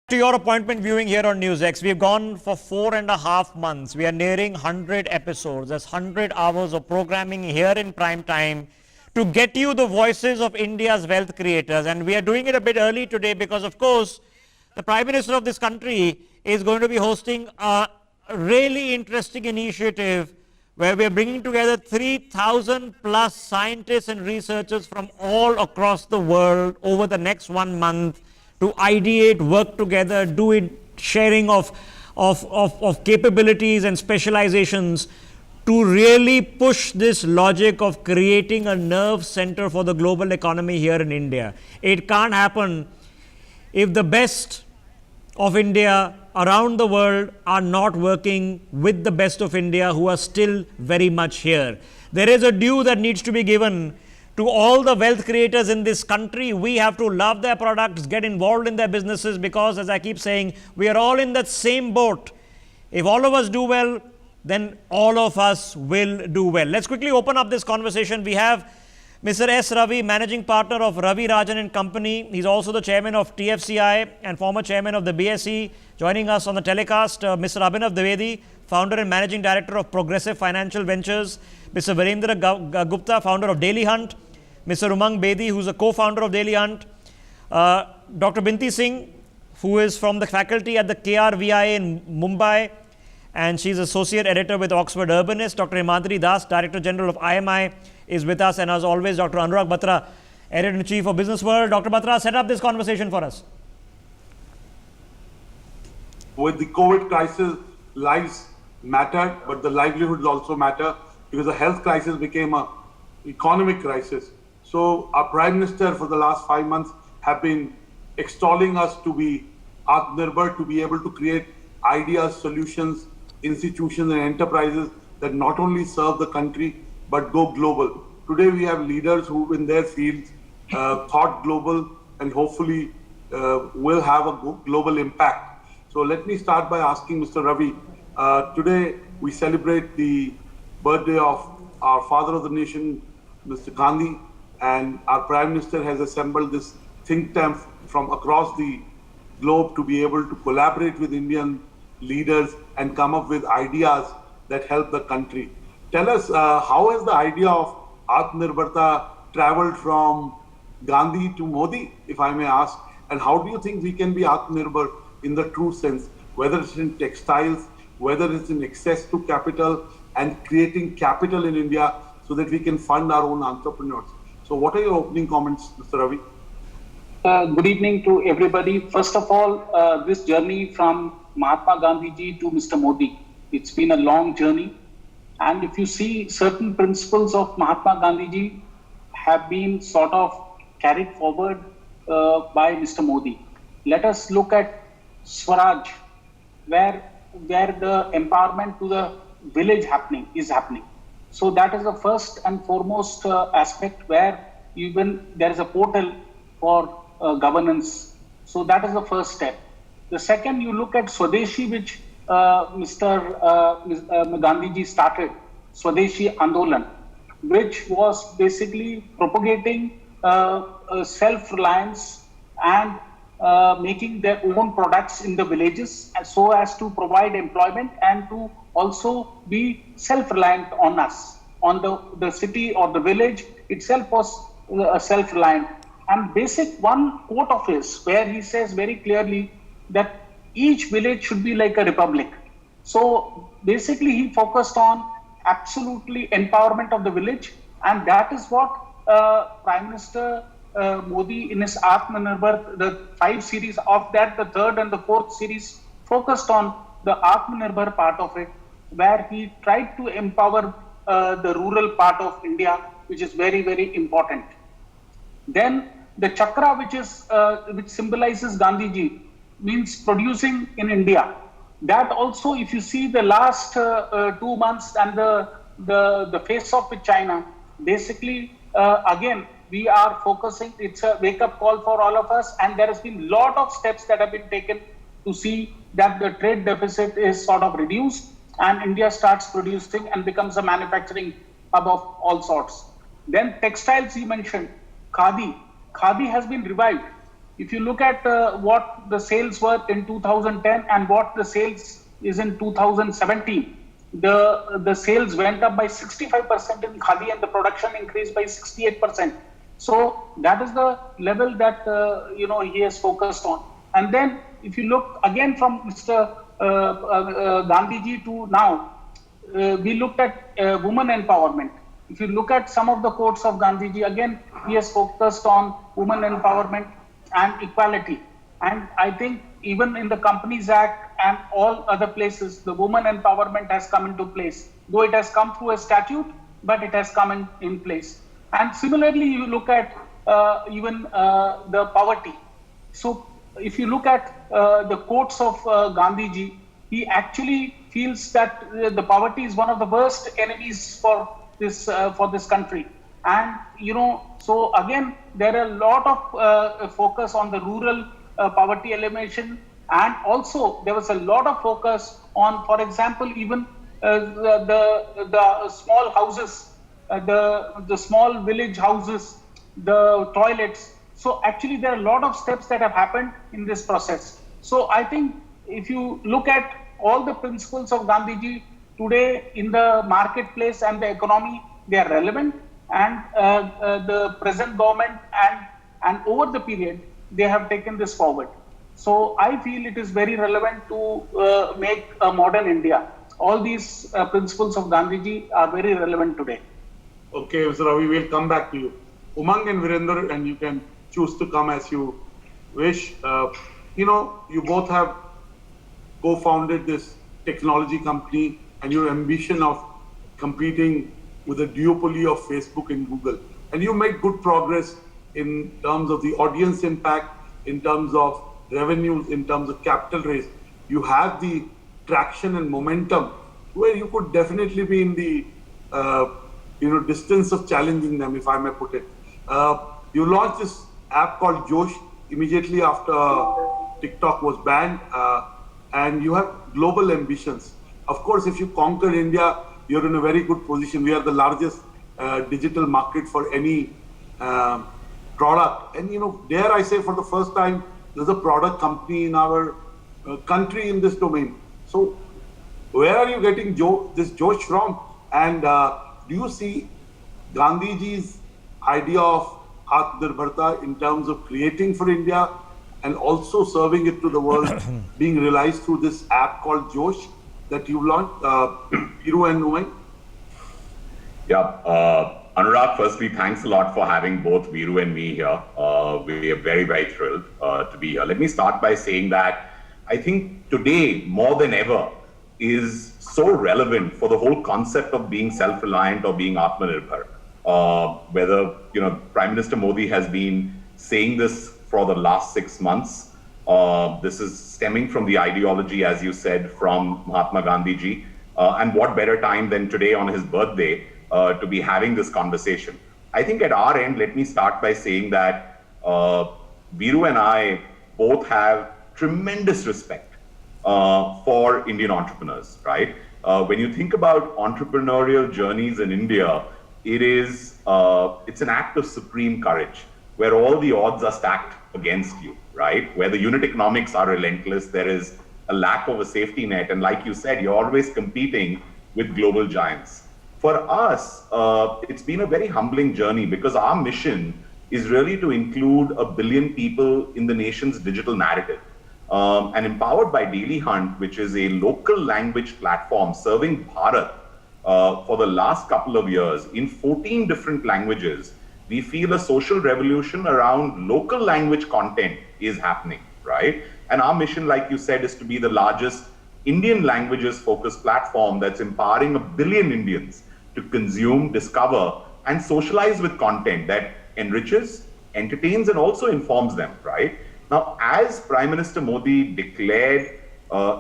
To your appointment viewing here on NewsX. We've gone for 4.5 months. We are nearing 100 episodes. That's 100 hours of programming here in prime time to get you the voices of India's wealth creators. And we are doing it a bit early today because, of course, the Prime Minister of this country is going to be hosting a really interesting initiative where we are bringing together 3,000 plus scientists and researchers from all across the world over the next 1 month to ideate, work together, do it, sharing of capabilities and specializations to really push this logic of creating a nerve center for the global economy here in India. It can't happen if the best of India around the world are not working with the best of India who are still very much here. There is a due that needs to be given to all the wealth creators in this country. We have to love their products, get involved in their businesses because, as I keep saying, we are all in that same boat. If all of us do well, then all of us will do well. Let's quickly open up this conversation. We have Mr. S. Ravi, Managing Partner of Ravi Rajan and Company. He's also the Chairman of TFCI and former Chairman of the BSE. Joining us on the telecast, Mr. Abhinav Dwivedi, Founder and Managing Director of Progressive Financial Ventures. Mr. Virendra Gupta, Founder of Daily Hunt. Mr. Umang Bedi, who's a co-founder of Daily Hunt. Dr. Binti Singh, who is from the faculty at the KRVI in Mumbai, and she's Associate Editor with Oxford Urbanist. Dr. Himadri Das, Director General of IMI, is with us. And as always, Dr. Anurag Batra, Editor-in-Chief of Business World. Dr. Batra, set up this conversation for us. With the COVID crisis, lives mattered, but the livelihoods also matter because the health crisis became an economic crisis. So our Prime Minister for the last 5 months have been extolling us to be Atmanirbhar, to be able to create ideas, solutions, institutions and enterprises that not only serve the country but go global. Today we have leaders who in their fields thought global and hopefully will have a global impact. So let me start by asking Mr. Ravi, today we celebrate the birthday of our father of the nation, Mr. Gandhi, and our Prime Minister has assembled this think tank from across the globe to be able to collaborate with Indian leaders and come up with ideas that help the country. Tell us, how has the idea of Atmanirbharta traveled from Gandhi to Modi, if I may ask, and how do you think we can be Atmanirbhar in the true sense, whether it's in textiles, whether it's in access to capital and creating capital in India so that we can fund our own entrepreneurs? So what are your opening comments, Mr. Ravi? Good evening to everybody. First of all, this journey from Mahatma Gandhi ji to Mr. Modi, it's been a long journey. And if you see, certain principles of Mahatma Gandhi ji have been sort of carried forward by Mr. Modi. Let us look at Swaraj, where the empowerment to the village is happening. So that is the first and foremost aspect where even there is a portal for governance. So that is the first step. The second, you look at Swadeshi, which Mr. Gandhi ji started, Swadeshi Andolan, which was basically propagating self-reliance and making their own products in the villages so as to provide employment and to also be self-reliant on us. On the city or the village itself was self-reliant. And basic one quote of his where he says very clearly that each village should be like a republic. So basically he focused on absolutely empowerment of the village, and that is what Prime Minister Modi in his Atmanirbhar, the 5 series of that, the 3rd and the 4th series focused on the Atmanirbhar part of it, where he tried to empower the rural part of India, which is very, very important. Then the chakra, which symbolizes Gandhiji, means producing in India. That also, if you see the last 2 months and the face-off with China, basically, again, we are focusing, it's a wake-up call for all of us, and there has been a lot of steps that have been taken to see that the trade deficit is sort of reduced and India starts producing and becomes a manufacturing hub of all sorts. Then textiles, he mentioned, Khadi. Khadi has been revived. if you look at what the sales were in 2010 and what the sales is in 2017, the sales went up by 65% in khadi and the production increased by 68%. So that is the level that he has focused on. And then if you look again from Mr. Gandhiji to now, we looked at women empowerment. If you look at some of the quotes of Gandhiji, again, he has focused on women empowerment and equality. And I think even in the Companies Act and all other places, the women empowerment has come into place. Though it has come through a statute, but it has come in place. And similarly, you look at even the poverty. So if you look at the quotes of Gandhiji, he actually feels that the poverty is one of the worst enemies for this country. And so again, there are a lot of focus on the rural poverty elimination, and also there was a lot of focus on, for example, even the small houses, the small village houses, the toilets. So actually, there are a lot of steps that have happened in this process. So I think if you look at all the principles of Gandhiji today in the marketplace and the economy, they are relevant, and the present government and over the period, they have taken this forward. So I feel it is very relevant to make a modern India. All these principles of Gandhiji are very relevant today. Okay, Mr. Ravi, we'll come back to you. Umang and Virender, and you can choose to come as you wish. You both have co-founded this technology company, and your ambition of competing with the duopoly of Facebook and Google. And you made good progress in terms of the audience impact, in terms of revenues, in terms of capital raise. You have the traction and momentum where you could definitely be in the distance of challenging them, if I may put it. You launched this app called Josh immediately after TikTok was banned, and you have global ambitions. Of course, if you conquer India, you're in a very good position. We are the largest digital market for any product. And, dare I say, for the first time, there's a product company in our country in this domain. So where are you getting this Josh from? And do you see Gandhiji's idea of Atmanirbharta in terms of creating for India and also serving it to the world being realized through this app called Josh that you launched, Viru and Umang? Yeah, Anurag, firstly, thanks a lot for having both Viru and me here. We are very, very thrilled to be here. Let me start by saying that I think today, more than ever, is so relevant for the whole concept of being self-reliant or being Atmanirbhar. Whether, Prime Minister Modi has been saying this for the last 6 months. This is stemming from the ideology, as you said, from Mahatma Gandhiji. And what better time than today on his birthday to be having this conversation. I think at our end, let me start by saying that Viru and I both have tremendous respect for Indian entrepreneurs, right? When you think about entrepreneurial journeys in India, it's an act of supreme courage, where all the odds are stacked against you, right? Where the unit economics are relentless, there is a lack of a safety net. And like you said, you're always competing with global giants. For us, it's been a very humbling journey because our mission is really to include 1 billion people in the nation's digital narrative. And empowered by Daily Hunt, which is a local language platform serving Bharat for the last couple of years in 14 different languages, we feel a social revolution around local language content is happening, right? And our mission, like you said, is to be the largest Indian languages focused platform that's empowering 1 billion Indians to consume, discover, and socialize with content that enriches, entertains, and also informs them, right? Now, as Prime Minister Modi declared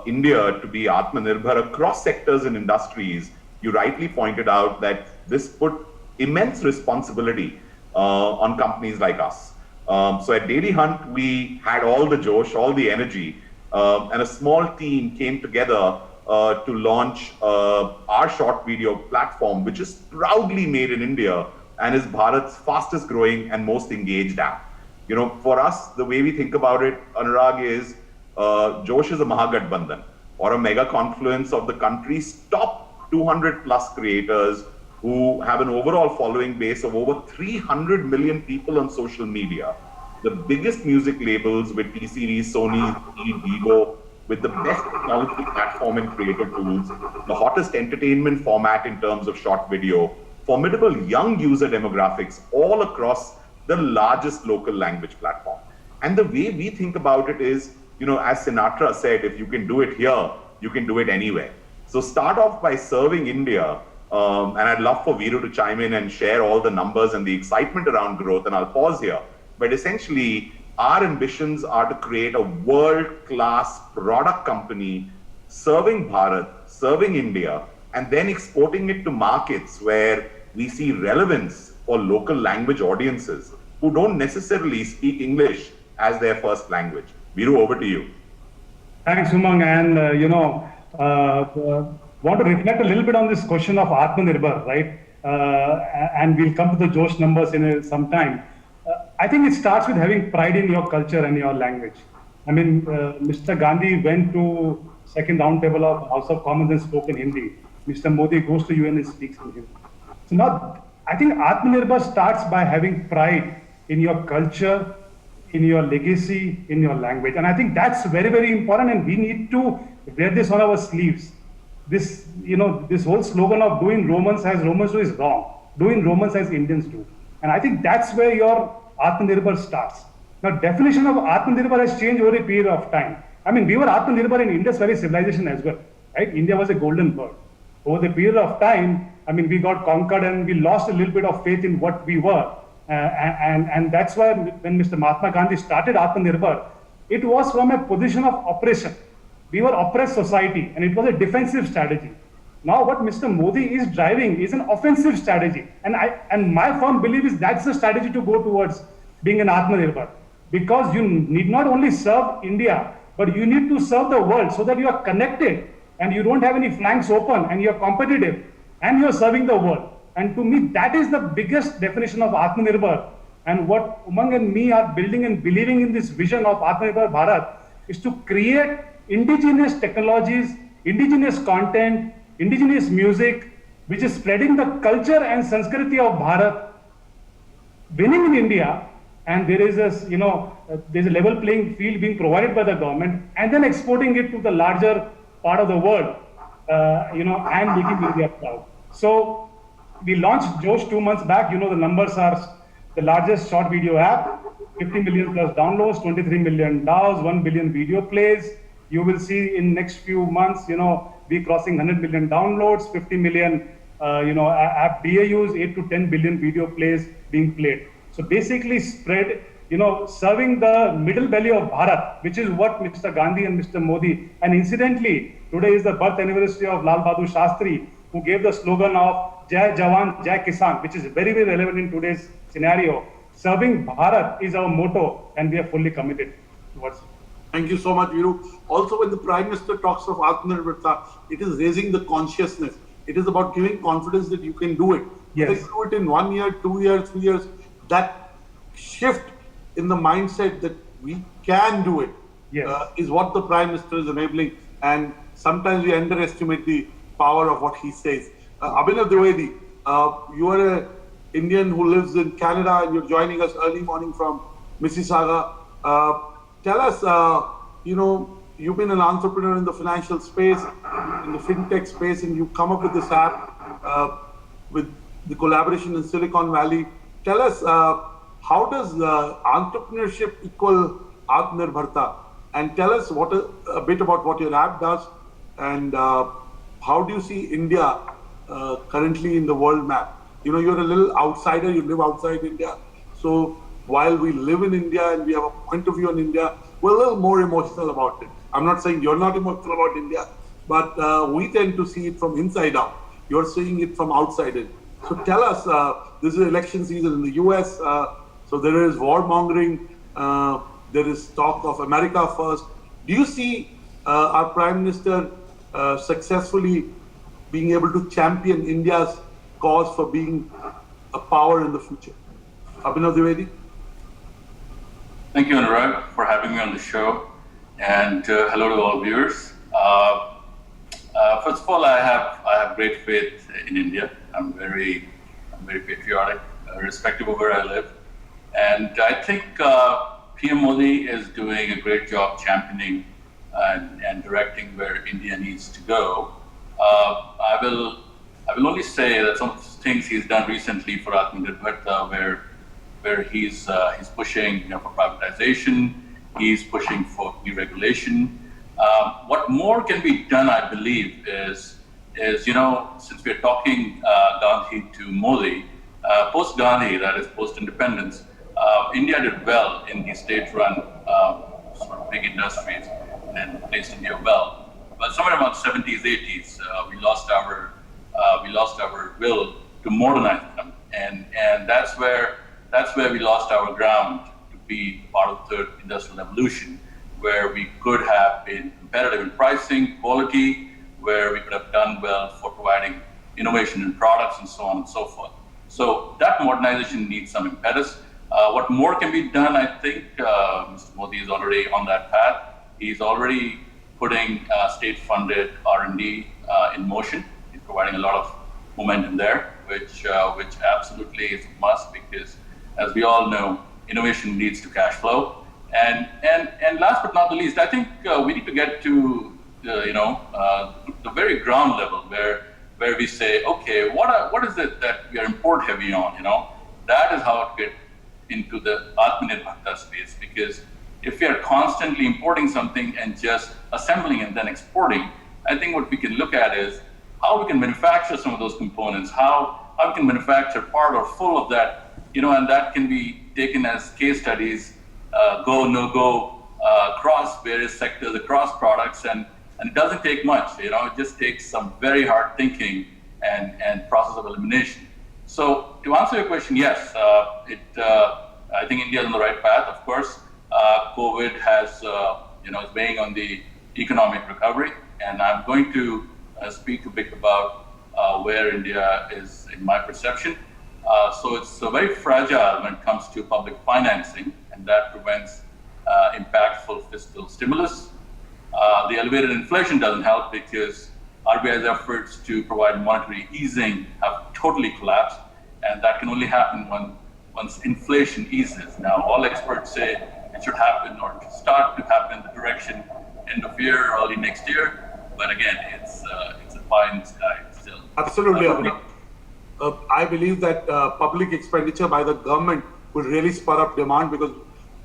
India to be Atmanirbhar across sectors and industries, you rightly pointed out that this put immense responsibility on companies like us. So at Daily Hunt, we had all the josh, all the energy, and a small team came together to launch our short video platform, which is proudly made in India and is Bharat's fastest growing and most engaged app. For us, the way we think about it, Anurag, is Josh is a Mahagathbandhan or a mega confluence of the country's top 200 plus creators who have an overall following base of over 300 million people on social media. The biggest music labels with T-Series, Sony, Vivo, with the best technology platform and creative tools, the hottest entertainment format in terms of short video, formidable young user demographics all across the largest local language platform. And the way we think about it is, as Sinatra said, if you can do it here, you can do it anywhere. So start off by serving India, and I'd love for Viru to chime in and share all the numbers and the excitement around growth, and I'll pause here. But essentially, our ambitions are to create a world-class product company serving Bharat, serving India, and then exporting it to markets where we see relevance for local language audiences who don't necessarily speak English as their first language. Viru, over to you. Thanks, Umang. And, want to reflect a little bit on this question of Atmanirbhar, right? And we'll come to the Josh numbers in some time. I think it starts with having pride in your culture and your language. I mean, Mr. Gandhi went to second roundtable of House of Commons and spoke in Hindi. Mr. Modi goes to UN and speaks in Hindi. So now, I think Atmanirbhar starts by having pride in your culture, in your legacy, in your language. And I think that's very, very important, and we need to wear this on our sleeves. This, this whole slogan of doing Romans as Romans do is wrong. Doing Romans as Indians do. And I think that's where your Atmanirbhar starts. Now, definition of Atmanirbhar has changed over a period of time. I mean, we were Atmanirbhar in Indus Valley civilization as well, right? India was a golden bird. Over the period of time, I mean, we got conquered and we lost a little bit of faith in what we were. And that's why when Mr. Mahatma Gandhi started Atmanirbhar, it was from a position of oppression. We were oppressed society, and it was a defensive strategy. Now what Mr. Modi is driving is an offensive strategy. And my firm belief is that's the strategy to go towards being an Atmanirbhar. Because you need not only serve India, but you need to serve the world so that you are connected and you don't have any flanks open and you're competitive and you're serving the world. And to me, that is the biggest definition of Atmanirbhar. And what Umang and me are building and believing in this vision of Atmanirbhar Bharat is to create indigenous technologies, indigenous content, indigenous music, which is spreading the culture and Sanskriti of Bharat, winning in India, and there is there's a level playing field being provided by the government, and then exporting it to the larger part of the world, and making India proud. So we launched Josh 2 months back. The numbers are the largest short video app, 50 million plus downloads, 23 million DAUs, 1 billion video plays. You will see in next few months, we crossing 100 million downloads, 50 million, app DAUs, 8 to 10 billion video plays being played. So basically spread, serving the middle belly of Bharat, which is what Mr. Gandhi and Mr. Modi, and incidentally, today is the birth anniversary of Lal Bahadur Shastri, who gave the slogan of Jai Jawan, Jai Kisan, which is very, very relevant in today's scenario. Serving Bharat is our motto, and we are fully committed towards it. Thank you so much, Viru. Also, when the Prime Minister talks of Atmanirbharta, it is raising the consciousness. It is about giving confidence that you can do it. Yes. You can do it in 1 year, 2 years, 3 years. That shift in the mindset that we can do it is what the Prime Minister is enabling. And sometimes we underestimate the power of what he says. Abhinav Dwivedi, you are an Indian who lives in Canada and you're joining us early morning from Mississauga. Tell us, you've been an entrepreneur in the financial space, in the fintech space, and you've come up with this app with the collaboration in Silicon Valley. Tell us, how does entrepreneurship equal Atmanirbharta? And tell us a bit about what your app does, and how do you see India currently in the world map? You're a little outsider, you live outside India. So while we live in India and we have a point of view on India, we're a little more emotional about it. I'm not saying you're not emotional about India, but we tend to see it from inside out. You're seeing it from outside in. So tell us, this is election season in the US, so there is warmongering, there is talk of America first. Do you see our Prime Minister successfully being able to champion India's cause for being a power in the future? Abhinav Dwivedi? Thank you, Anurag, for having me on the show, and hello to all viewers. First of all, I have great faith in India. I'm very patriotic, irrespective of where I live, and I think PM Modi is doing a great job championing and directing where India needs to go. I will only say that some things he's done recently for Atmanirbharta, where he's pushing for privatization, he's pushing for deregulation. What more can be done, I believe, is since we're talking Gandhi to Modi, post Gandhi, that is post independence, India did well in the state-run sort of big industries and placed India well. But somewhere around 70s, 80s, we lost our will to modernize them, and that's where we lost our ground to be part of the third industrial revolution, where we could have been competitive in pricing, quality, where we could have done well for providing innovation in products and so on and so forth. So that modernization needs some impetus. What more can be done? I think Mr. Modi is already on that path. He's already putting state-funded R&D in motion. He's providing a lot of momentum there, which absolutely is a must, because as we all know, innovation leads to cash flow. And last but not the least, I think we need to get to the very ground level where we say, okay, what is it that we are import heavy on? That is how it gets into the Atmanirbharta space, because if we are constantly importing something and just assembling and then exporting, I think what we can look at is how we can manufacture some of those components, how we can manufacture part or full of that, and that can be taken as case studies, go, no go, across various sectors, across products, and it doesn't take much, it just takes some very hard thinking and process of elimination. So to answer your question, yes, I think India is on the right path, of course. COVID has, is weighing on the economic recovery, and I'm going to speak a bit about where India is in my perception. So it's very fragile when it comes to public financing, and that prevents impactful fiscal stimulus. The elevated inflation doesn't help, because RBI's efforts to provide monetary easing have totally collapsed, and that can only happen once inflation eases. Now, all experts say it should happen or to start to happen in the direction end of year, early next year. But again, it's a pie in the sky still. Absolutely, Abhinav. I believe that public expenditure by the government will really spur up demand, because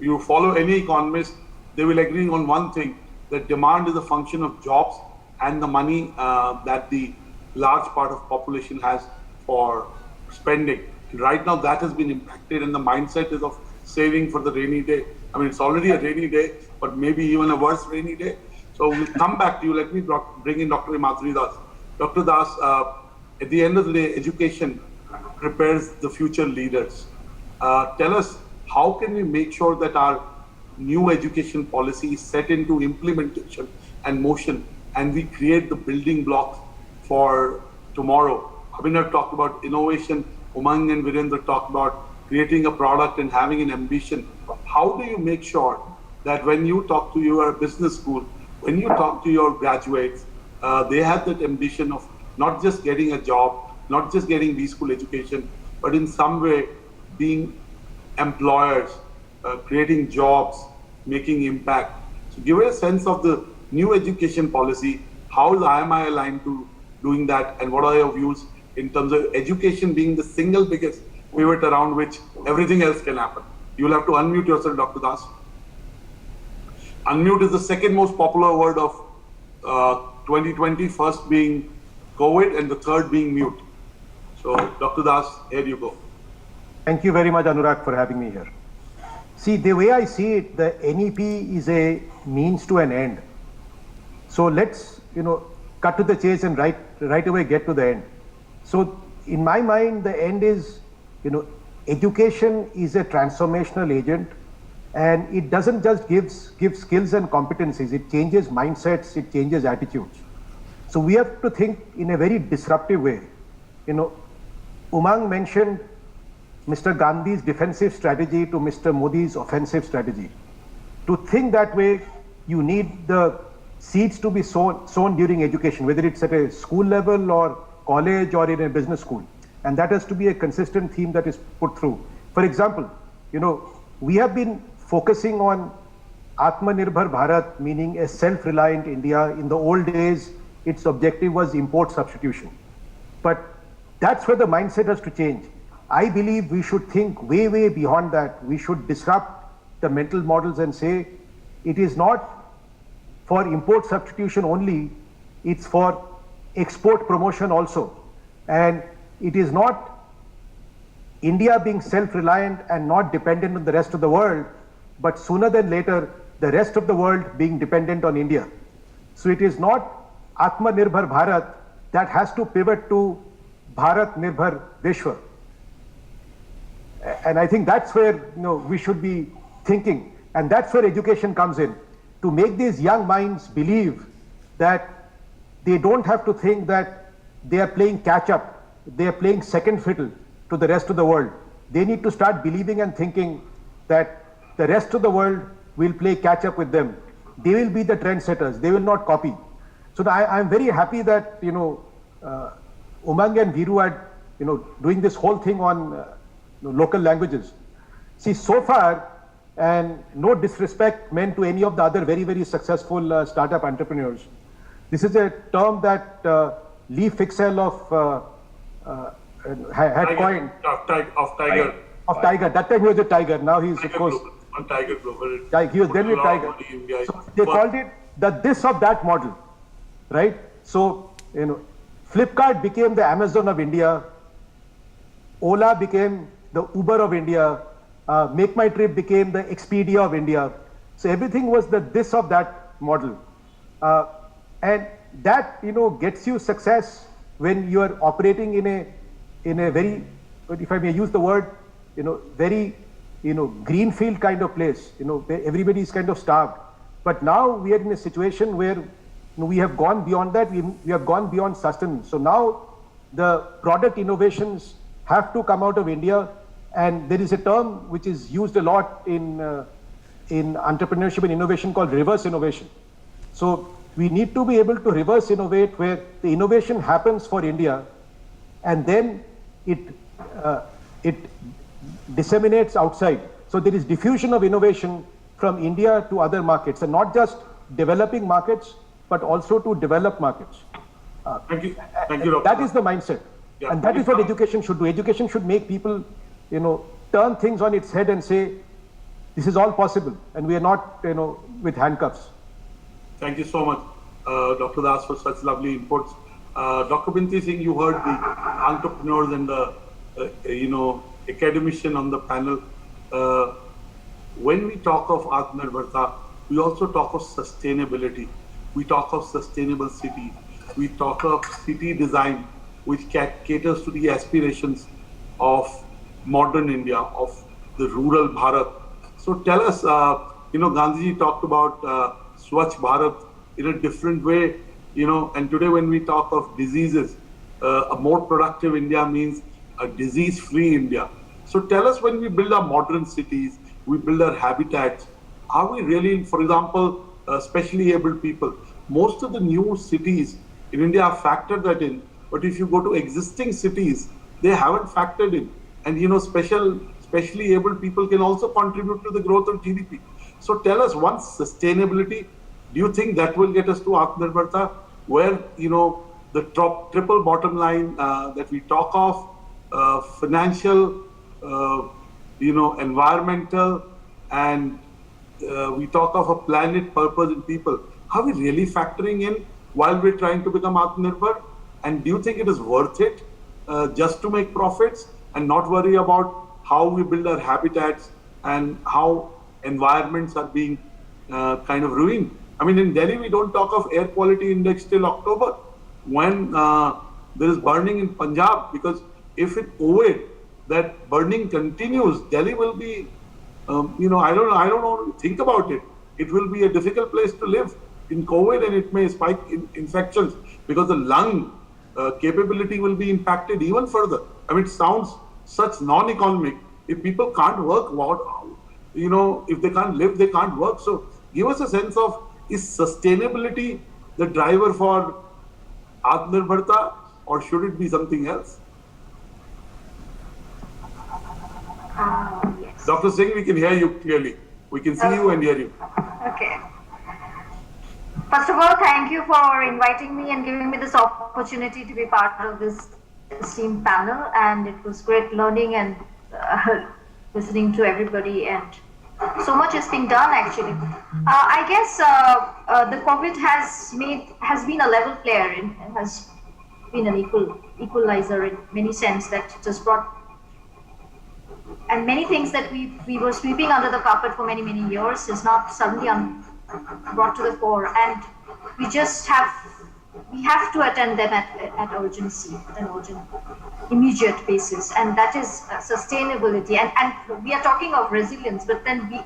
you follow any economist, they will agree on one thing, that demand is a function of jobs and the money that the large part of population has for spending. And right now that has been impacted, and the mindset is of saving for the rainy day. I mean, it's already a rainy day, but maybe even a worse rainy day. So we'll come back to you. Let me bring in Dr. Himadri Das. Dr. Das, at the end of the day, education prepares the future leaders. Tell us, how can we make sure that our new education policy is set into implementation and motion, and we create the building blocks for tomorrow? Abhinav talked about innovation, Umang and Virendra talked about creating a product and having an ambition. How do you make sure that when you talk to your business school, when you talk to your graduates, they have that ambition of not just getting a job, not just getting B-school education, but in some way being employers, creating jobs, making impact? So give us a sense of the new education policy. How is IMI aligned to doing that, and what are your views in terms of education being the single biggest pivot around which everything else can happen? You'll have to unmute yourself, Dr. Das. Unmute is the second most popular word of 2020, first being COVID and the third being mute. So, Dr. Das, here you go. Thank you very much, Anurag, for having me here. See, the way I see it, the NEP is a means to an end. So let's, cut to the chase and right away get to the end. So in my mind, the end is, education is a transformational agent, and it doesn't just give skills and competencies, it changes mindsets, it changes attitudes. So we have to think in a very disruptive way. Umang mentioned Mr. Gandhi's defensive strategy to Mr. Modi's offensive strategy. To think that way, you need the seeds to be sown during education, whether it's at a school level or college or in a business school. And that has to be a consistent theme that is put through. For example, we have been focusing on Atmanirbhar Bharat, meaning a self-reliant India. In the old days, its objective was import substitution. But that's where the mindset has to change. I believe we should think way, way beyond that. We should disrupt the mental models and say it is not for import substitution only, it's for export promotion also. And it is not India being self-reliant and not dependent on the rest of the world, but sooner than later, the rest of the world being dependent on India. So it is not Atmanirbhar Bharat that has to pivot to Bharat Nirbhar Vishwa. And I think that's where we should be thinking. And that's where education comes in, to make these young minds believe that they don't have to think that they are playing catch up, they are playing second fiddle to the rest of the world. They need to start believing and thinking that the rest of the world will play catch up with them. They will be the trendsetters, they will not copy. So I'm very happy that Umang and Viru are doing this whole thing on local languages. See, so far, and no disrespect meant to any of the other very, very successful startup entrepreneurs, this is a term that Lee Fixell had coined. Of Tiger. Of Tiger. That time he was a Tiger. Now he's, Tiger of course, Global. On Tiger Global. He was then with Tiger. So they called it the this of that model, right? So, Flipkart became the Amazon of India. Ola became the Uber of India. Make My Trip became the Expedia of India. So everything was the this of that model. And that, gets you success when you are operating in a very, if I may use the word, very, greenfield kind of place, where everybody is kind of starved. But now we are in a situation where we have gone beyond that. We have gone beyond sustenance. So now the product innovations have to come out of India. And there is a term which is used a lot in entrepreneurship and innovation called reverse innovation. So we need to be able to reverse innovate, where the innovation happens for India and then it disseminates outside. So there is diffusion of innovation from India to other markets, and not just developing markets, but also to developed markets. Thank you, Dr. That is the mindset. Yeah, and that is what education should do. Education should make people turn things on its head and say, this is all possible, and we are not, with handcuffs. Thank you so much, Dr. Das, for such lovely inputs. Dr. Binti Singh, you heard the entrepreneurs and the, academician on the panel. When we talk of Atmanirbharta, we also talk of sustainability. We talk of sustainable cities. We talk of city design, which caters to the aspirations of modern India, of the rural Bharat. So tell us, Gandhiji talked about Swachh Bharat in a different way, and today when we talk of diseases, a more productive India means a disease-free India. So tell us, when we build our modern cities, we build our habitats, are we really, for example, specially abled people? Most of the new cities in India have factored that in, but if you go to existing cities, they haven't factored in. And specially abled people can also contribute to the growth of GDP. So tell us, once sustainability, do you think that will get us to Atmanirbharta, where the triple bottom line that we talk of, financial, environmental, and we talk of a planet, purpose, and people. Are we really factoring in while we're trying to become Atmanirbhar? And do you think it is worth it just to make profits and not worry about how we build our habitats and how environments are being kind of ruined? I mean, in Delhi, we don't talk of air quality index till October, when there is burning in Punjab, because if in COVID that burning continues, Delhi will be, I don't know, think about it. It will be a difficult place to live in COVID, and it may spike in infections because the lung capability will be impacted even further. I mean, it sounds such non-economic. If people can't work, if they can't live, they can't work. So give us a sense of, is sustainability the driver for Atmanirbharta, or should it be something else? Yes. Dr. Singh, we can hear you clearly. We can see you and hear you. Okay. First of all, thank you for inviting me and giving me this opportunity to be part of this esteemed panel. And it was great learning and listening to everybody. And so much is being done, actually. I guess the COVID has been a level player and has been an equalizer in many sense, that it has brought, and many things that we were sweeping under the carpet for many years is not suddenly brought to the fore, and we have to attend them at urgency, at an urgent, immediate basis, and that is sustainability. And we are talking of resilience, but then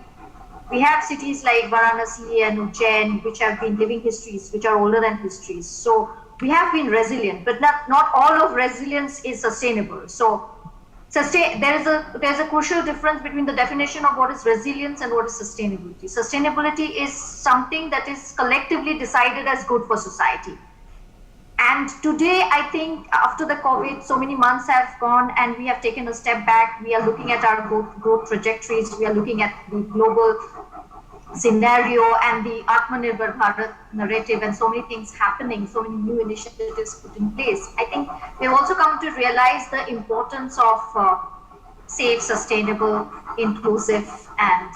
we have cities like Varanasi and Ujjain, which have been living histories, which are older than histories. So we have been resilient, but not all of resilience is sustainable. So there's a crucial difference between the definition of what is resilience and what is sustainability. Sustainability is something that is collectively decided as good for society. And today, I think after the COVID, so many months have gone and we have taken a step back. We are looking at our growth trajectories. We are looking at the global scenario and the Atmanirbhar Bharat narrative, and so many things happening, so many new initiatives put in place. I think we've also come to realize the importance of safe, sustainable, inclusive, and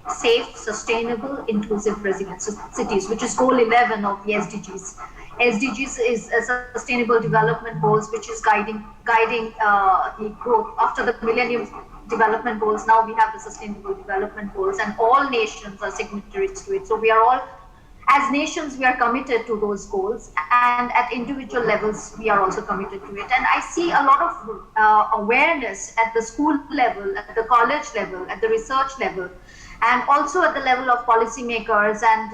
safe, sustainable, inclusive resilient cities, which is goal 11 of the SDGs. SDGs is a sustainable development goals, which is guiding the growth after the Millennium Development Goals. Now we have the Sustainable Development Goals, and all nations are signatories to it. So we are all, as nations, we are committed to those goals, and at individual levels, we are also committed to it. And I see a lot of awareness at the school level, at the college level, at the research level, and also at the level of policymakers. And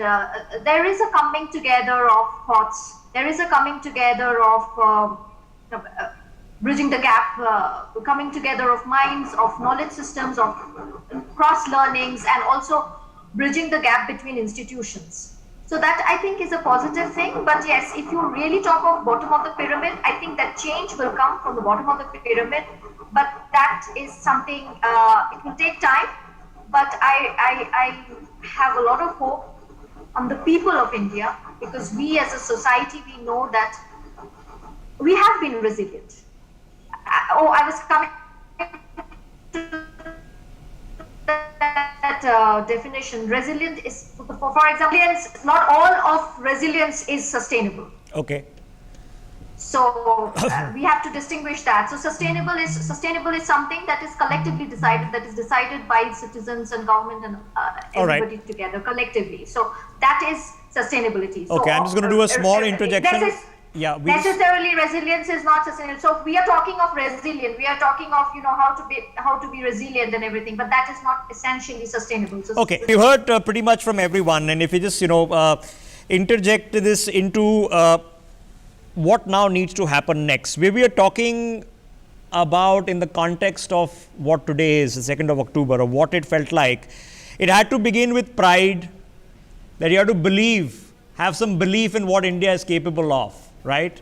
there is a coming together of thoughts. There is a coming together of bridging the gap, coming together of minds, of knowledge systems, of cross-learnings, and also bridging the gap between institutions. So that, I think, is a positive thing. But yes, if you really talk of bottom of the pyramid, I think that change will come from the bottom of the pyramid. But that is something, it will take time. But I have a lot of hope on the people of India, because we as a society, we know that we have been resilient. I was coming to that definition. Resilient is, for example, not all of resilience is sustainable. Okay. So we have to distinguish that. So sustainable is something that is collectively decided, that is decided by citizens and government and everybody together collectively. So that is sustainability. So, okay, I'm just going to do a small interjection. Necessarily resilience is not sustainable. So we are talking of resilient. We are talking of how to be resilient and everything, but that is not essentially sustainable. So okay, we've heard pretty much from everyone, and if we just interject this into what now needs to happen next. We are talking about, in the context of what today is, the 2nd of October, or what it felt like. It had to begin with pride, that you have to believe, have some belief in what India is capable of, right?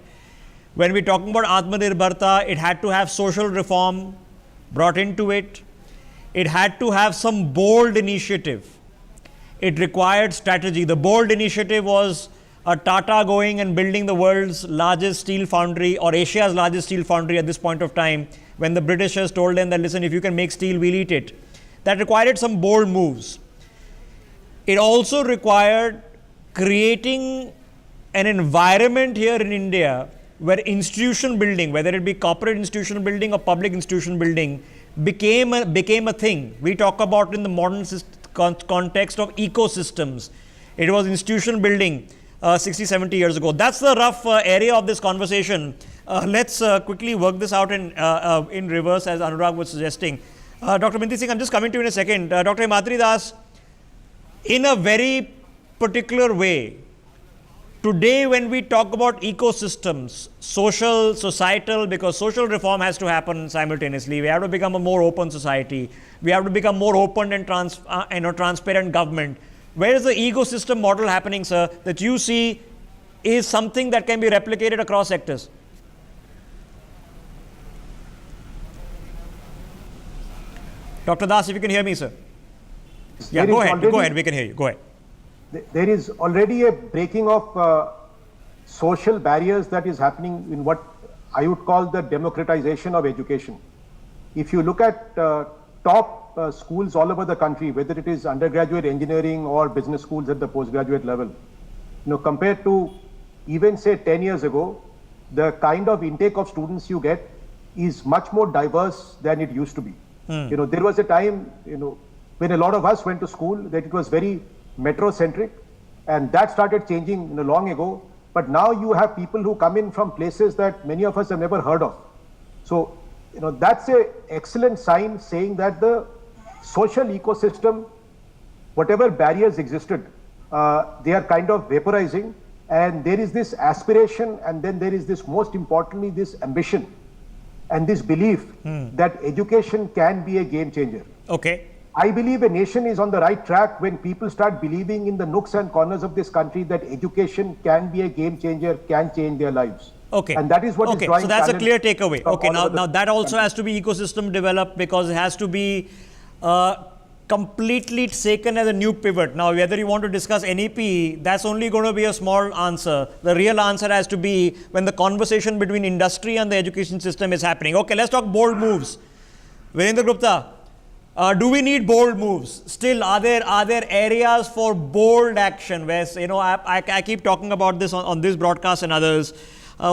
When we're talking about Atmanirbharta, it had to have social reform brought into it. It had to have some bold initiative. It required strategy. The bold initiative was a Tata going and building the world's largest steel foundry, or Asia's largest steel foundry at this point of time, when the Britishers told them that, listen, if you can make steel, we'll eat it. That required some bold moves. It also required creating an environment here in India where institution building, whether it be corporate institution building or public institution building, became a thing. We talk about in the modern context of ecosystems. It was institution building 60, 70 years ago. That's the rough area of this conversation. Let's quickly work this out in reverse, as Anurag was suggesting. Dr. Binti Singh, I'm just coming to you in a second. Dr. Himatri Das, in a very particular way, today when we talk about ecosystems, social, societal, because social reform has to happen simultaneously. We have to become a more open society. We have to become more open and transparent government. Where is the ecosystem model happening, sir, that you see is something that can be replicated across sectors? Dr. Das, if you can hear me, sir. Yeah, go ahead. We can hear you. Go ahead. There is already a breaking of social barriers that is happening in what I would call the democratization of education. If you look at top schools all over the country, whether it is undergraduate engineering or business schools at the postgraduate level, compared to even say 10 years ago, the kind of intake of students you get is much more diverse than it used to be. There was a time, when a lot of us went to school, that it was very metro-centric, and that started changing long ago. But now you have people who come in from places that many of us have never heard of. So, that's an excellent sign saying that the social ecosystem, whatever barriers existed, they are kind of vaporizing, and there is this aspiration, and then there is this, most importantly, this ambition and this belief that education can be a game changer. Okay. I believe a nation is on the right track when people start believing in the nooks and corners of this country that education can be a game changer, can change their lives. Okay. And that is what is drawing so that's a clear takeaway. Okay, now that also country. has to be ecosystem developed, because it has to be completely taken as a new pivot. Now, whether you want to discuss NEP, that's only going to be a small answer. The real answer has to be when the conversation between industry and the education system is happening. Okay, let's talk bold moves. Virendra Gupta, do we need bold moves? Still, are there areas for bold action? Where, I keep talking about this on this broadcast and others.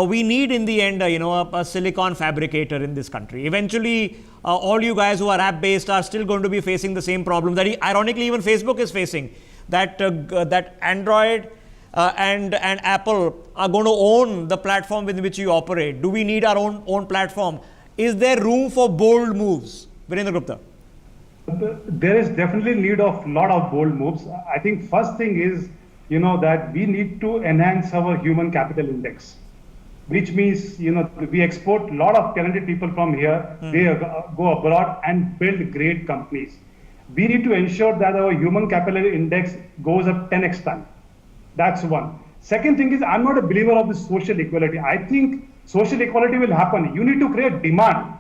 We need in the end, a silicon fabricator in this country. Eventually, all you guys who are app-based are still going to be facing the same problem that ironically even Facebook is facing. That Android and Apple are going to own the platform with which you operate. Do we need our own platform? Is there room for bold moves? Virendra Gupta. There is definitely need of lot of bold moves. I think first thing is, that we need to enhance our human capital index, which means, we export a lot of talented people from here. They go abroad and build great companies. We need to ensure that our human capital index goes up 10x time. That's one. Second thing is, I'm not a believer of this social equality. I think social equality will happen. You need to create demand.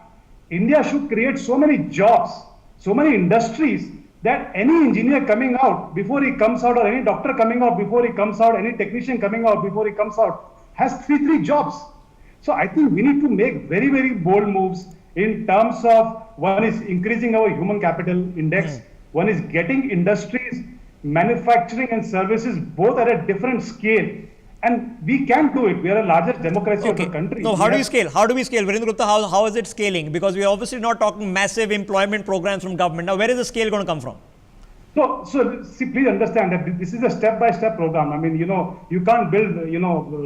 India should create so many jobs, so many industries, that any engineer coming out before he comes out, or any doctor coming out before he comes out, any technician coming out before he comes out, has three jobs. So I think we need to make very, very bold moves in terms of, one is increasing our human capital index, one is getting industries, manufacturing and services both at a different scale. And we can do it. We are a largest democracy of the country. No, how do we scale? How do we scale? Virendra Gupta, how is it scaling? Because we are obviously not talking massive employment programs from government. Now, where is the scale going to come from? So see, please understand that this is a step-by-step program. I mean, you can't build,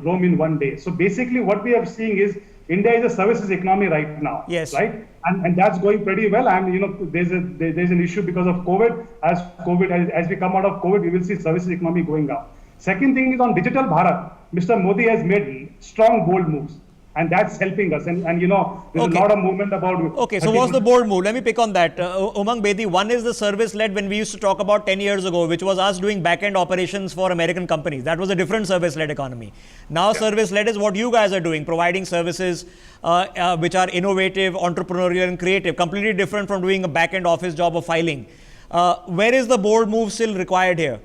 Rome in one day. So basically what we are seeing is India is a services economy right now. Yes. Right? And that's going pretty well. And, there's an issue because of COVID. As we come out of COVID, we will see services economy going up. Second thing is on Digital Bharat. Mr. Modi has made strong, bold moves. And that's helping us. And there's a lot of movement about... Okay, so what's the bold move? Let me pick on that. Umang Bedi, one is the service-led when we used to talk about 10 years ago, which was us doing back-end operations for American companies. That was a different service-led economy. Now service-led is what you guys are doing, providing services which are innovative, entrepreneurial and creative, completely different from doing a back-end office job of filing. Where is the bold move still required here?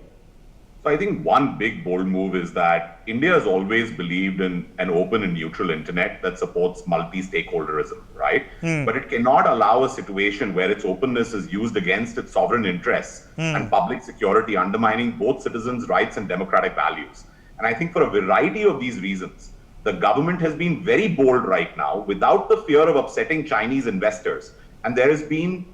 So I think one big bold move is that India has always believed in an open and neutral internet that supports multi-stakeholderism, right? But it cannot allow a situation where its openness is used against its sovereign interests and public security, undermining both citizens' rights and democratic values. And I think for a variety of these reasons, the government has been very bold right now without the fear of upsetting Chinese investors. And there has been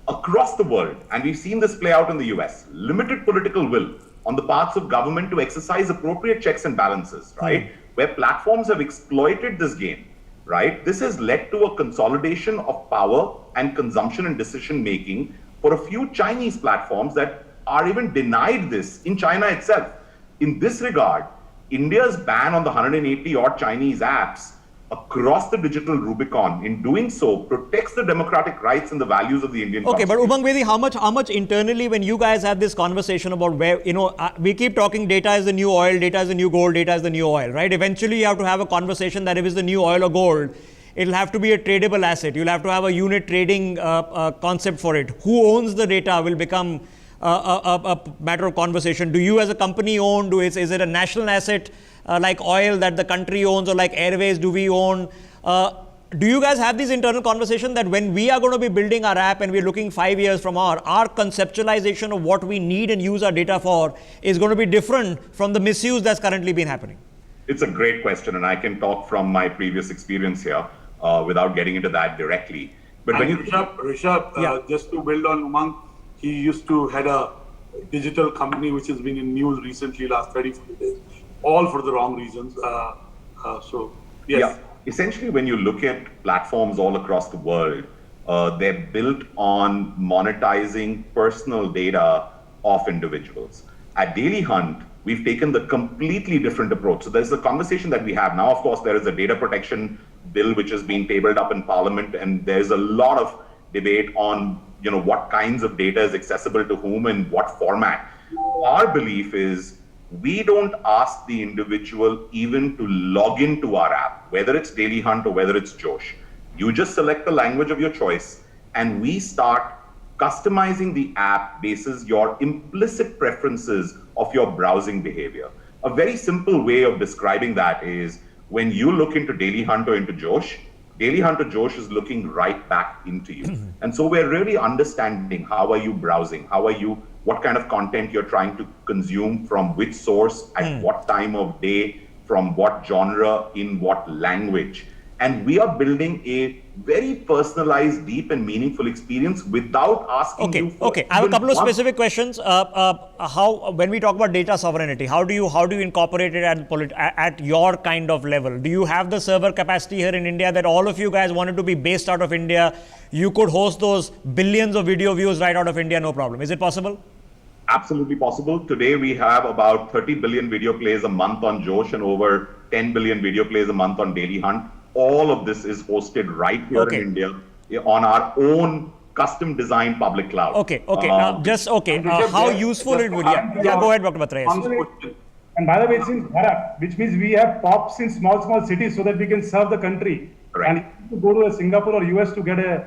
across the world, and we've seen this play out in the US, limited political will on the parts of government to exercise appropriate checks and balances, right? Where platforms have exploited this game, right? This has led to a consolidation of power and consumption and decision making for a few Chinese platforms that are even denied this in China itself. In this regard, India's ban on the 180 odd Chinese apps across the digital Rubicon, in doing so, protects the democratic rights and the values of the Indian Okay, but Constitution. Umang Bedi, how much internally, when you guys have this conversation about where, we keep talking data is the new oil, data is the new gold, data is the new oil, right? Eventually you have to have a conversation that if it's the new oil or gold, it'll have to be a tradable asset. You'll have to have a unit trading concept for it. Who owns the data will become a matter of conversation. Do you as a company own? Is it a national asset like oil that the country owns, or like airways do we own? Do you guys have this internal conversation that when we are going to be building our app and we're looking 5 years from our conceptualization of what we need and use our data for is going to be different from the misuse that's currently been happening? It's a great question, and I can talk from my previous experience here without getting into that directly. But when you Rishabh, just to build on Umang, he used to head a digital company which has been in news recently, last 30-40 days, all for the wrong reasons. So, yes. Yeah. Essentially, when you look at platforms all across the world, they're built on monetizing personal data of individuals. At Daily Hunt, we've taken the completely different approach. So there's the conversation that we have now. Of course, there is a data protection bill which is being tabled up in Parliament, and there's a lot of debate on what kinds of data is accessible to whom and what format. Our belief is we don't ask the individual even to log into our app, whether it's Daily Hunt or whether it's Josh. You just select the language of your choice, and we start customizing the app basis your implicit preferences of your browsing behavior. A very simple way of describing that is when you look into Daily Hunt or into Josh, Daily Hunt or Josh is looking right back into you. And so we're really understanding how are you browsing, what kind of content you're trying to consume, from which source, at what time of day, from what genre, in what language. And we are building a very personalized, deep and meaningful experience without asking you for. Okay, I have a couple of specific questions. When we talk about data sovereignty, how do you incorporate it at your kind of level? Do you have the server capacity here in India that all of you guys wanted to be based out of India? You could host those billions of video views right out of India, no problem. Is it possible? Absolutely possible. Today we have about 30 billion video plays a month on Josh and over 10 billion video plays a month on Daily Hunt. All of this is hosted right here in India on our own custom designed public cloud. How useful it would be. Yeah, go ahead, Dr. Batra. Yes. And by the way, it's in Bharat, which means we have POPs in small cities so that we can serve the country. Right. And if you go to Singapore or US to get a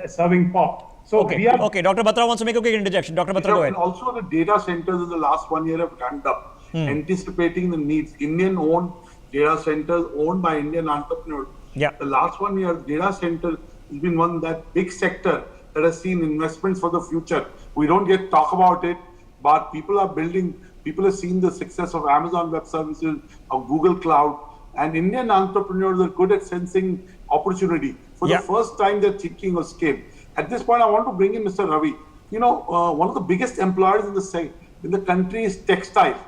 serving POP. So Dr. Batra wants to make a quick interjection. Dr. Batra, go ahead. Also, the data centers in the last 1 year have ramped up, anticipating the needs. Indian-owned data centers owned by Indian entrepreneurs. Yeah. The last 1 year, data center has been that big sector that has seen investments for the future. We don't get talk about it, but people are seeing the success of Amazon Web Services, of Google Cloud, and Indian entrepreneurs are good at sensing opportunity. For the first time, they're thinking of scale. At this point, I want to bring in Mr. Ravi. One of the biggest employers in the country is textile.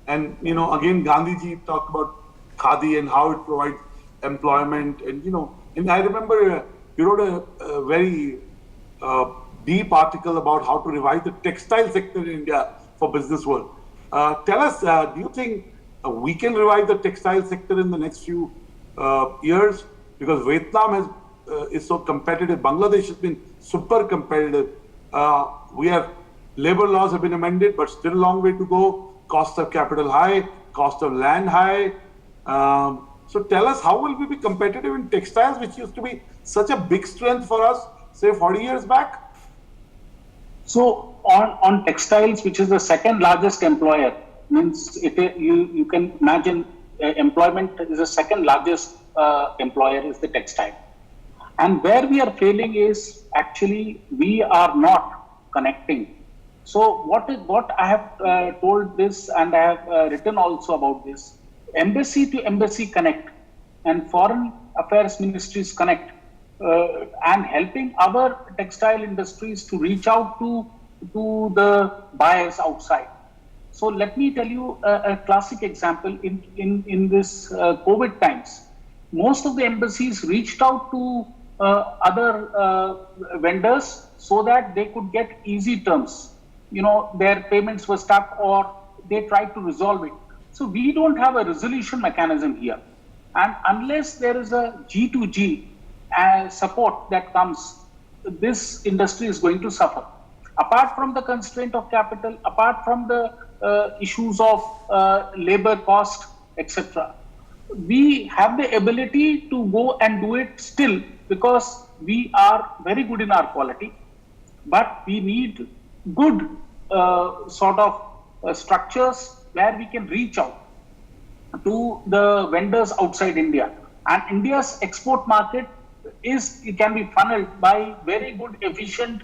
And, again, Gandhiji talked about Khadi and how it provides employment. And I remember you wrote a very deep article about how to revive the textile sector in India for business world. Tell us, do you think we can revive the textile sector in the next few years? Because Vietnam is so competitive. Bangladesh has been super competitive. Labor laws have been amended, but still a long way to go. Cost of capital high, cost of land high. So tell us, how will we be competitive in textiles, which used to be such a big strength for us, say 40 years back? So on textiles, which is the second largest employer, means you can imagine employment is the second largest employer is the textile. And where we are failing is actually we are not connecting. So what I have told this, and I have written also about this, embassy to embassy connect and foreign affairs ministries connect, and helping our textile industries to reach out to the buyers outside. So let me tell you a classic example in this COVID times. Most of the embassies reached out to other vendors so that they could get easy terms. Their payments were stuck or they tried to resolve it. So we don't have a resolution mechanism here. And unless there is a G2G support that comes, this industry is going to suffer. Apart from the constraint of capital, apart from the issues of labor cost, etc., we have the ability to go and do it still because we are very good in our quality, but we need good structures where we can reach out to the vendors outside India. And India's export market can be funneled by very good, efficient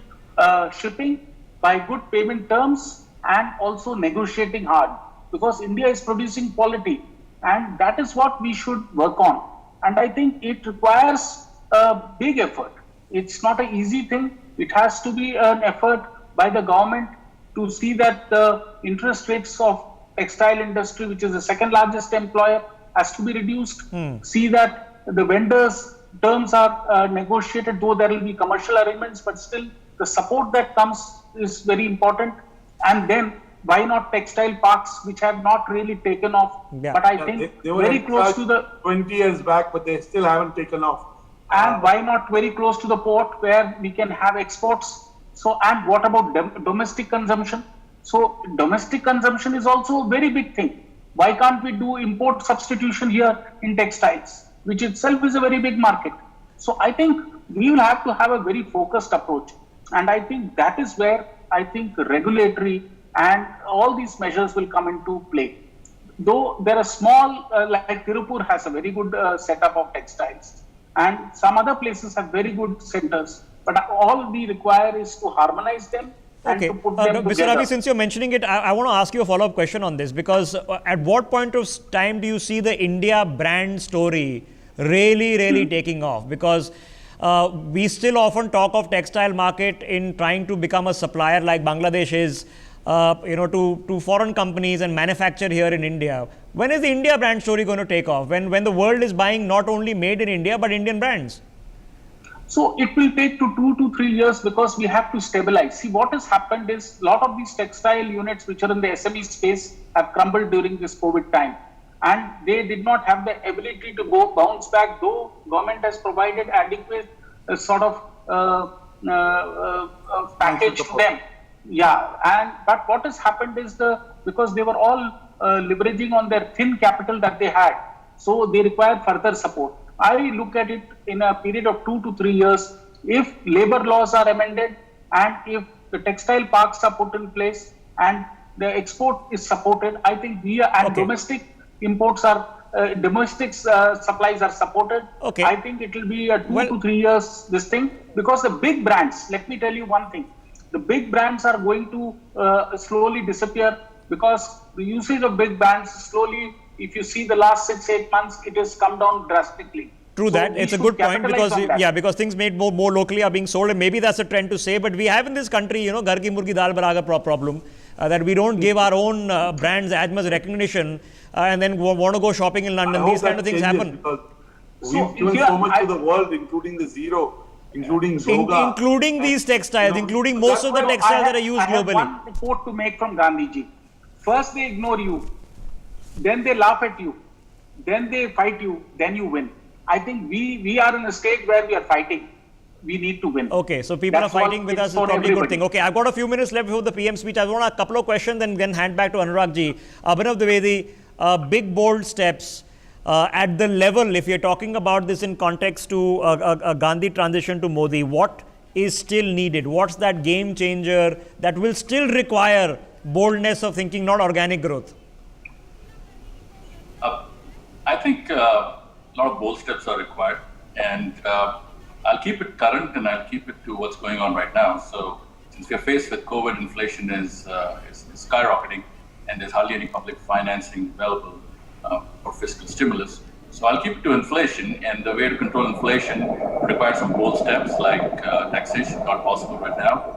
shipping, by good payment terms, and also negotiating hard. Because India is producing quality, and that is what we should work on. And I think it requires a big effort. It's not an easy thing. It has to be an effort by the government to see that the interest rates of textile industry, which is the second largest employer, has to be reduced. See that the vendors' terms are negotiated, though there will be commercial arrangements, but still the support that comes is very important. And then why not textile parks, which have not really taken off? Yeah. But I think they were very close to the 20 years back, but they still haven't taken off. And why not very close to the port where we can have exports? So, and what about domestic consumption? So domestic consumption is also a very big thing. Why can't we do import substitution here in textiles, which itself is a very big market? So I think we will have to have a very focused approach. And I think that is where I think regulatory and all these measures will come into play. Though there are small, like Tirupur has a very good setup of textiles, and some other places have very good centers. But all we require is to harmonize them. Okay, Mr. Ravi, since you're mentioning it, I want to ask you a follow-up question on this, because at what point of time do you see the India brand story really taking off? Because we still often talk of textile market in trying to become a supplier like Bangladesh is, to foreign companies and manufacture here in India. When is the India brand story going to take off? When the world is buying not only made in India, but Indian brands? So it will take 2 to 3 years because we have to stabilize. See, what has happened is a lot of these textile units which are in the SME space have crumbled during this COVID time. And they did not have the ability to go bounce back, though government has provided adequate package to them. Yeah, but what has happened is because they were all leveraging on their thin capital that they had, so they require further support. I look at it in a period of 2 to 3 years. If labor laws are amended and if the textile parks are put in place and the export is supported, I think domestic imports are domestic supplies are supported. Okay. I think it will be a 2 to 3 years this thing, because the big brands. Let me tell you one thing: the big brands are going to slowly disappear because the usage of big brands slowly. If you see the last 6-8 months, it has come down drastically. True that. It's a good point because things made more locally are being sold, and maybe that's a trend to say. But we have in this country, Ghar ki murgi dal baragar problem, that we don't give our own brands as much recognition and then want to go shopping in London. These kind of things happen. We've given so much to the world, including the Zero, including Zoga. Including these textiles, including most of the textiles that are used globally. I have one report to make from Gandhiji. First they ignore you, then they laugh at you, then they fight you, then you win. I think we are in a stage where we are fighting. We need to win. Okay, so people are fighting with us is probably a good thing. Okay, I've got a few minutes left before the PM speech. I want a couple of questions and then hand back to Anurag ji. Abhinav Dwivedi, big bold steps at the level, if you're talking about this in context to a Gandhi transition to Modi, what is still needed? What's that game changer that will still require boldness of thinking, not organic growth? I think a lot of bold steps are required, and I'll keep it current and I'll keep it to what's going on right now. So since we're faced with COVID, inflation is skyrocketing and there's hardly any public financing available for fiscal stimulus. So I'll keep it to inflation, and the way to control inflation requires some bold steps like taxation, not possible right now.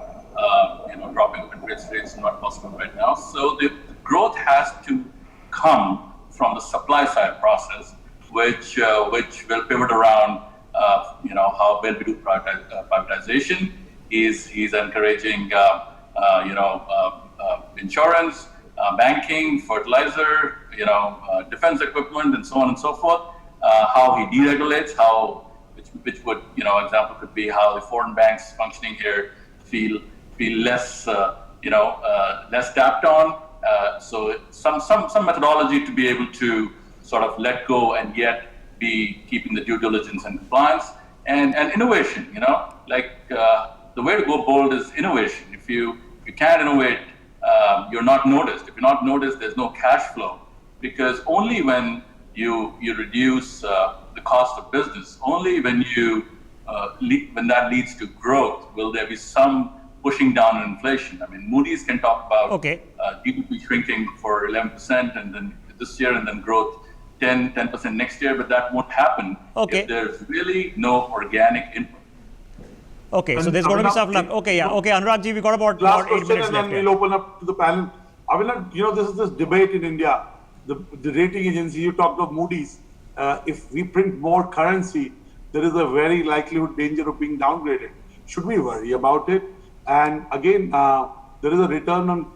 Dropping of interest rates, not possible right now. So the growth has to come from the supply side process, which will pivot around, how when we do privatization. He's encouraging, insurance. banking, fertilizer, defense equipment, and so on and so forth. How he deregulates, which would, example could be how the foreign banks functioning here feel less, less tapped on. So some methodology to be able to sort of let go and yet be keeping the due diligence and compliance, and innovation. The way to go bold is innovation. If you can't innovate, you're not noticed. If you're not noticed, there's no cash flow, because only when you reduce the cost of business, only when when that leads to growth, will there be some pushing down on inflation. I mean, Moody's can talk about GDP shrinking for 11% and then this year, and then growth 10% next year, but that won't happen if there's really no organic input. Okay, so there's going to be stuff like, Anurag ji, we got about 8 minutes left. And then we'll open up to the panel. Avinash, this is this debate in India, the rating agency, you talked of Moody's. If we print more currency, there is a very likelihood danger of being downgraded. Should we worry about it? And again, there is a return on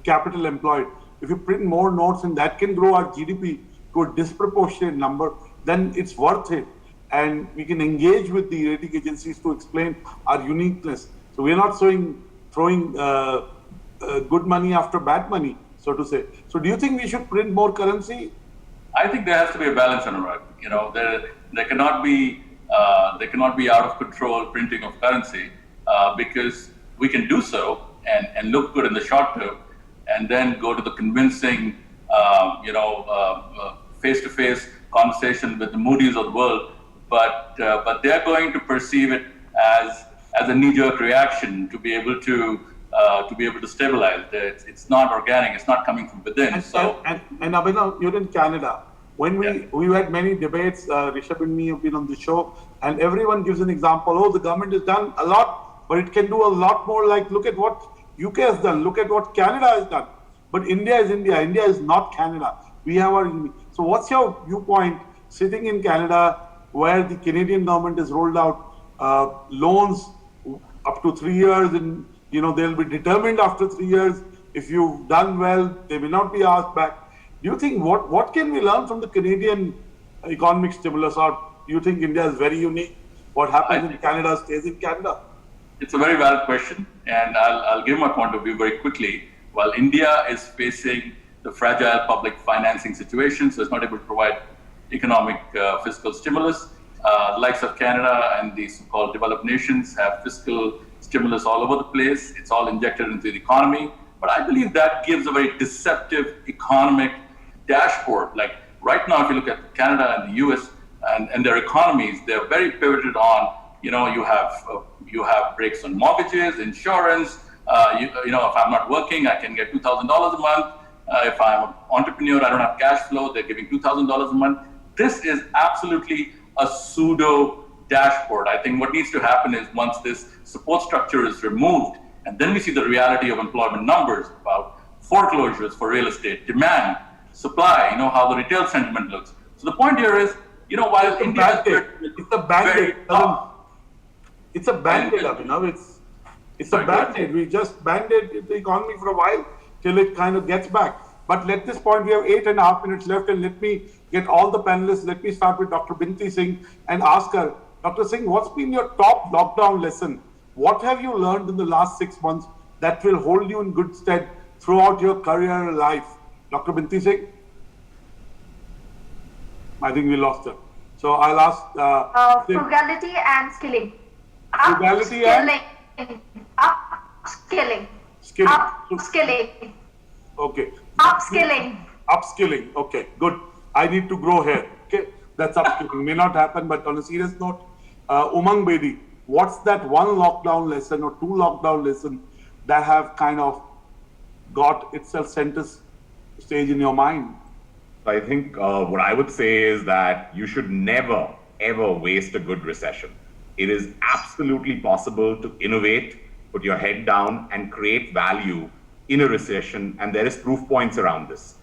capital employed. If you print more notes and that can grow our GDP to a disproportionate number, then it's worth it. And we can engage with the rating agencies to explain our uniqueness. So we're not throwing good money after bad money, so to say. So do you think we should print more currency? I think there has to be a balance, Anurag. There cannot be out of control printing of currency, because we can do so and look good in the short term, and then go to the convincing, face-to-face conversation with the Moody's of the world. But they're going to perceive it as a knee-jerk reaction to be able to stabilize. It's not organic. It's not coming from within. And Abhinav, you're in Canada. When we had many debates, Rishabh and me have been on the show, and everyone gives an example. Oh, the government has done a lot, but it can do a lot more. Like, look at what UK has done. Look at what Canada has done. But India is India. India is not Canada. We have our. So, what's your viewpoint sitting in Canada, where the Canadian government has rolled out loans up to 3 years, and they'll be determined after 3 years. If you've done well, they will not be asked back. Do you think what can we learn from the Canadian economic stimulus, or do you think India is very unique? What happens in Canada stays in Canada? It's a very valid question, and I'll give my point of view very quickly. While India is facing the fragile public financing situation, so it's not able to provide economic fiscal stimulus, the likes of Canada and the so-called developed nations have fiscal stimulus all over the place. It's all injected into the economy. But I believe that gives a very deceptive economic dashboard. Like right now, if you look at Canada and the US and their economies, they're very pivoted on, you have breaks on mortgages, insurance. If I'm not working, I can get $2,000 a month. If I'm an entrepreneur, I don't have cash flow, they're giving $2,000 a month. This is absolutely a pseudo dashboard. I think what needs to happen is, once this support structure is removed, and then we see the reality of employment numbers, about foreclosures for real estate, demand, supply, how the retail sentiment looks. So the point here is, while India is it's a band-aid. It's a band-aid, Abhinav. It's a band-aid. We just band-aid the economy for a while till it kind of gets back. But at this point, we have 8.5 minutes left, and let me get all the panelists. Let me start with Dr. Binti Singh and ask her, Dr. Singh, what's been your top lockdown lesson? What have you learned in the last 6 months that will hold you in good stead throughout your career and life? Dr. Binti Singh? I think we lost her. So I'll ask... frugality and skilling. Frugality and? Upskilling. Skilling. Upskilling. Okay. Upskilling. Upskilling. Okay, good. I need to grow here. Okay, that's upskilling. May not happen, but on a serious note, Umang Bedi, what's that one lockdown lesson or two lockdown lessons that have kind of got itself center stage in your mind? I think what I would say is that you should never, ever waste a good recession. It is absolutely possible to innovate, put your head down, and create value in a recession, and there is proof points around this.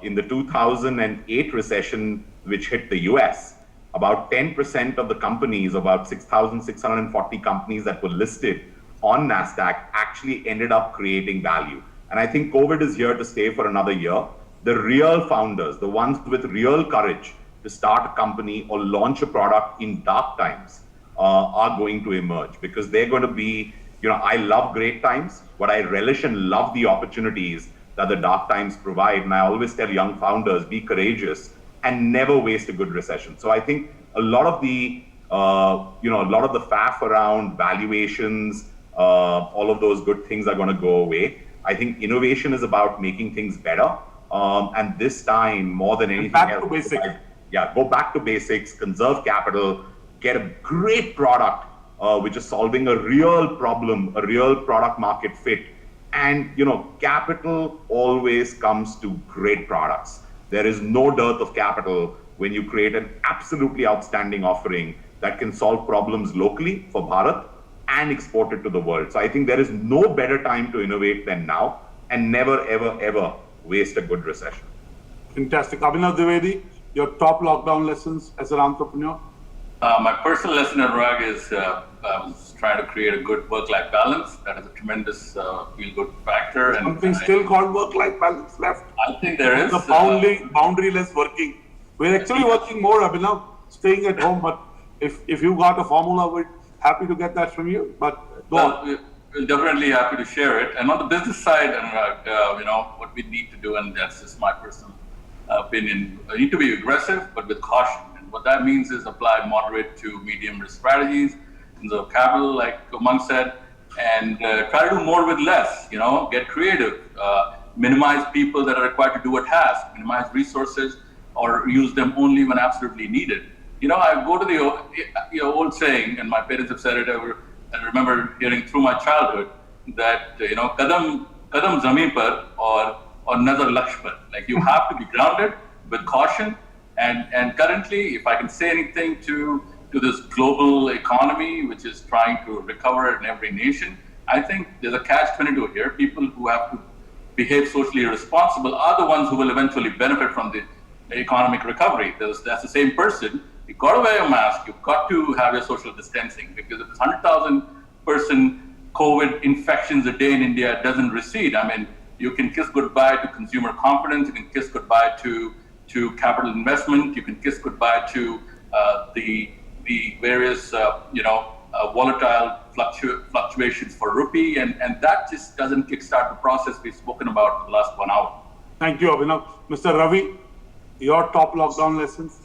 In the 2008 recession, which hit the US, about 10% of the companies, about 6,640 companies that were listed on NASDAQ, actually ended up creating value. And I think COVID is here to stay for another year. The real founders, the ones with real courage to start a company or launch a product in dark times are going to emerge, because they're going to be, I love great times, but I relish and love the opportunities that the dark times provide. And I always tell young founders, be courageous and never waste a good recession. So I think a lot of the, faff around valuations, all of those good things are going to go away. I think innovation is about making things better. And this time, more than anything else, to basics. Go back to basics, conserve capital, get a great product, which is solving a real problem, a real product market fit. And, capital always comes to great products. There is no dearth of capital when you create an absolutely outstanding offering that can solve problems locally for Bharat and export it to the world. So I think there is no better time to innovate than now, and never, ever, ever waste a good recession. Fantastic. Abhinav Dwivedi, your top lockdown lessons as an entrepreneur? My personal lesson, Anurag, is I was trying to create a good work-life balance. That is a tremendous feel-good factor. And something still called work-life balance left. I think there is. The boundaryless working. We're actually working more, Abhinav, staying at home. But if you got a formula, we're happy to get that from you. But we're definitely happy to share it. And on the business side, Anurag, what we need to do, and that's just my personal opinion, we need to be aggressive, but with caution. What that means is apply moderate to medium risk strategies in the capital, like Umang said, and try to do more with less, get creative, minimize people that are required to do a task, minimize resources, or use them only when absolutely needed. I go to the old saying, and my parents have said it, I remember hearing through my childhood that, kadam zameen par or nazar laksh par. Like, you have to be grounded with caution. And currently, if I can say anything to this global economy, which is trying to recover in every nation, I think there's a catch-22 here. People who have to behave socially responsible are the ones who will eventually benefit from the economic recovery. That's the same person. You've got to wear a mask. You've got to have your social distancing, because if 100,000 person COVID infections a day in India doesn't recede, you can kiss goodbye to consumer confidence. You can kiss goodbye to capital investment. You can kiss goodbye to the various volatile fluctuations for rupee, and that just doesn't kickstart the process we've spoken about for the last 1 hour. Thank you, Abhinav. Mr. Ravi, your top lockdown lessons?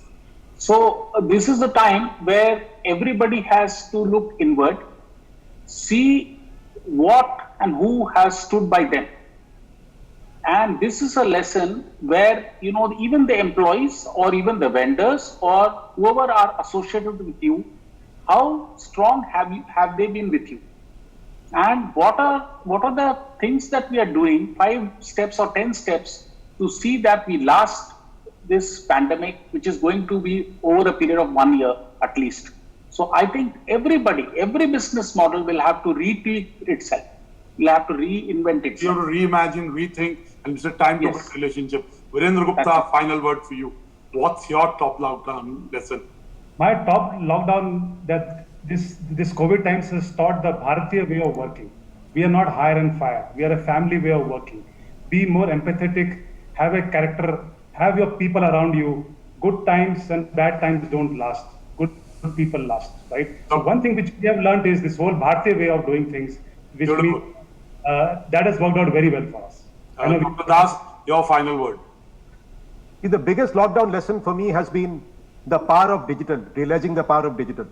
So this is the time where everybody has to look inward, see what and who has stood by them. And this is a lesson where, even the employees or even the vendors or whoever are associated with you, how strong have they been with you? And what are the things that we are doing, 5 steps or 10 steps, to see that we last this pandemic, which is going to be over a period of 1 year at least. So I think every business model will have to retweak itself. Will have to reinvent itself. You have to reimagine, rethink, and it's a time to build relationship. Virendra Gupta, final word for you. What's your top lockdown lesson? My top lockdown, that this COVID times has taught the Bharatiya way of working. We are not hire and fire. We are a family way of working. Be more empathetic, have a character, have your people around you. Good times and bad times don't last. Good people last, right? So one thing which we have learned is this whole Bharatiya way of doing things, which that has worked out very well for us. Dr. Das, your final word. The biggest lockdown lesson for me has been the power of digital, realizing the power of digital.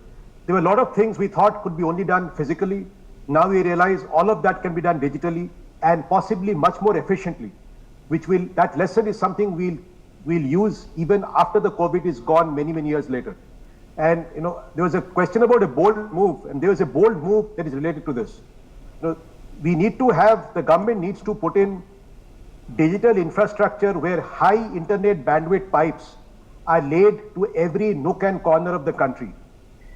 There were a lot of things we thought could be only done physically. Now we realize all of that can be done digitally and possibly much more efficiently, that lesson is something we'll use even after the COVID is gone many years later. And there was a question about a bold move, and there was a bold move that is related to this. We need to have, the government needs to put in digital infrastructure where high internet bandwidth pipes are laid to every nook and corner of the country.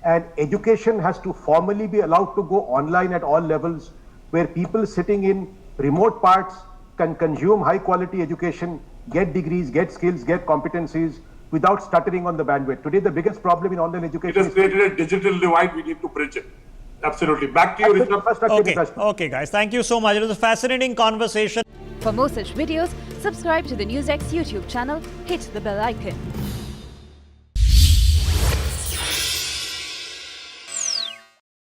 And education has to formally be allowed to go online at all levels, where people sitting in remote parts can consume high quality education, get degrees, get skills, get competencies without stuttering on the bandwidth. Today, the biggest problem in online education has created a digital divide. We need to bridge it. Absolutely. Back to you, Rishabh. Okay, guys. Thank you so much. It was a fascinating conversation. For more such videos, subscribe to the NewsX YouTube channel, hit the bell icon.